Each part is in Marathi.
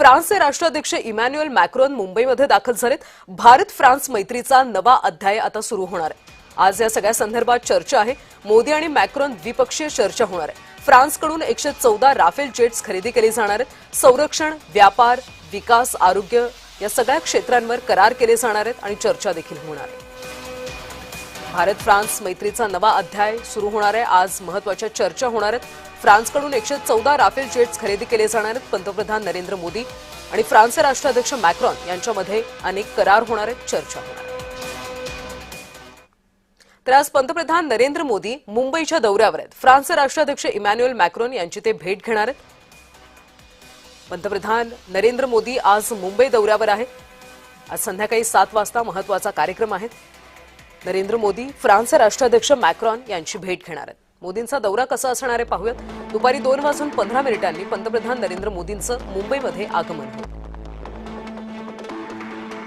फ्रान्सचे राष्ट्राध्यक्ष इमॅन्युएल मॅक्रोन मुंबईमध्ये दाखल झालेत। भारत फ्रान्स मैत्रीचा नवा अध्याय आता सुरू होणार आहे। आज या सगळ्या संदर्भात चर्चा आहे। मोदी आणि मॅक्रोन द्विपक्षीय चर्चा होणार आहे। फ्रान्सकडून 114 राफेल जेट्स खरेदी केले जाणार आहेत। संरक्षण, व्यापार, विकास, आरोग्य या सगळ्या क्षेत्रांवर करार केले जाणार आहेत आणि चर्चा देखील होणार आहे। भारत फ्रान्स मैत्रीचा नवा अध्याय सुरू होणार आहे। आज महत्त्वाच्या चर्चा होणार आहेत। फ्रान्सकडून 114 राफेल जेट्स खरेदी केले जाणार आहेत। पंतप्रधान नरेंद्र मोदी आणि फ्रान्सचे राष्ट्राध्यक्ष मॅक्रोन यांच्यामध्ये अनेक करार होणार आहेत, चर्चा होणार आहे। तर आज पंतप्रधान नरेंद्र मोदी मुंबईच्या दौऱ्यावर आहेत। फ्रान्सचे राष्ट्राध्यक्ष इमॅन्युएल मॅक्रोन यांची ते भेट घेणार आहेत। पंतप्रधान नरेंद्र मोदी आज मुंबई दौऱ्यावर आहे। आज संध्याकाळी 7 वाजता महत्त्वाचा कार्यक्रम आहे। नरेंद्र मोदी फ्रान्सचे राष्ट्राध्यक्ष मॅक्रोन यांची भेट घेणार आहेत। मोदींचा दौरा कसा असणार आहे पाहूयात। दुपारी 2:15 पंतप्रधान नरेंद्र मोदींचं मुंबईमध्ये आगमन होईल।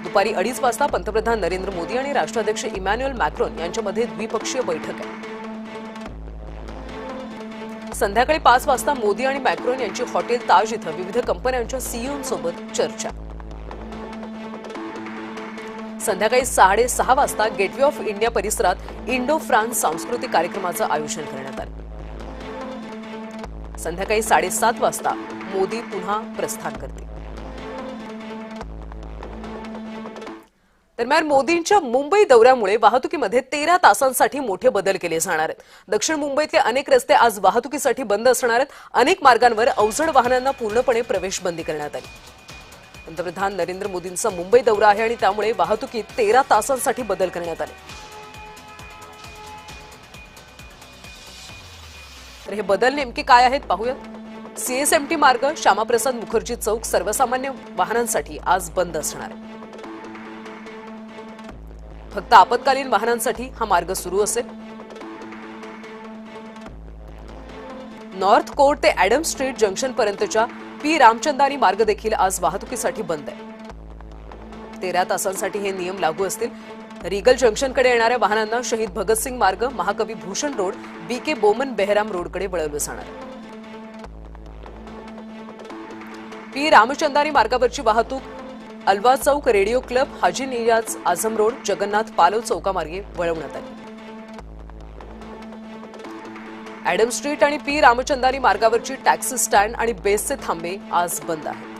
दुपारी 2:30 वाजता पंतप्रधान नरेंद्र मोदी आणि राष्ट्राध्यक्ष इमॅन्युएल मॅक्रोन यांच्यामध्ये द्विपक्षीय बैठक आहे। संध्याकाळी 5 वाजता मोदी आणि मॅक्रोन यांची हॉटेल ताज इथं विविध कंपन्यांच्या सीईओंसोबत चर्चा। संध्याकाळी 6:30 वाजता गेटवे ऑफ इंडिया परिसरात इंडो फ्रान्स सांस्कृतिक कार्यक्रमाचं आयोजन करण्यात आलं। संध्याकाळी 7:30 वाजता मोदी पुन्हा प्रस्थान करतील। दरम्यान मोदींच्या मुंबई दौऱ्यामुळे वाहतुकीमध्ये 13 तासांसाठी मोठे बदल केले जाणार आहेत। दक्षिण मुंबईतले अनेक रस्ते आज वाहतुकीसाठी बंद असणार आहेत। अनेक मार्गांवर अवजड वाहनांना पूर्णपणे प्रवेश बंदी करण्यात आली। पंतप्रधान नरेंद्र मोदींचा मुंबई दौरा आहे आणि त्यामुळे वाहतुकीत 13 तासांसाठी बदल करण्यात आले। तर हे बदल नेमके काय आहेत पाहूयात। सीएसएमटी मार्ग, श्यामाप्रसाद मुखर्जी चौक सर्वसामान्य वाहनांसाठी आज बंद असणार आहे। फक्त आपत्कालीन वाहनांसाठी हा मार्ग सुरू असेल। नॉर्थ कोर्ट ते ॲडम स्ट्रीट जंक्शन पर्यंतच्या पी रामचंदानी मार्ग देखील आज वाहतुकीसाठी बंद आहे। 13 तासांसाठी हे नियम लागू असतील। रिगल जंक्शनकडे येणाऱ्या वाहनांना शहीद भगतसिंग मार्ग, महाकवी भूषण रोड, बीके बोमन बेहराम रोडकडे वळवलं जाणार आहे। पी रामचंदानी मार्गावरची वाहतूक अलवा चौक, रेडिओ क्लब, हाजी नियाज आझम रोड, जगन्नाथ पालव चौकामार्गे वळवण्यात आली। ॲडम स्ट्रीट आणि पी रामचंदानी मार्गावरची टॅक्सी स्टँड आणि बेसचे थांबे आज बंद आहेत।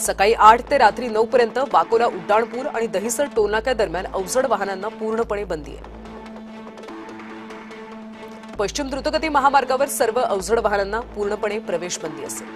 सकाळी 8 ते रात्री 9 पर्यंत वाकोला उड्डाणपूर आणि दहिसर टोलनाक्या दरम्यान अवजड वाहनांना पूर्णपणे बंदी आहे। पश्चिम द्रुतगती महामार्गावर सर्व अवजड वाहनांना पूर्णपणे प्रवेश बंदी असेल।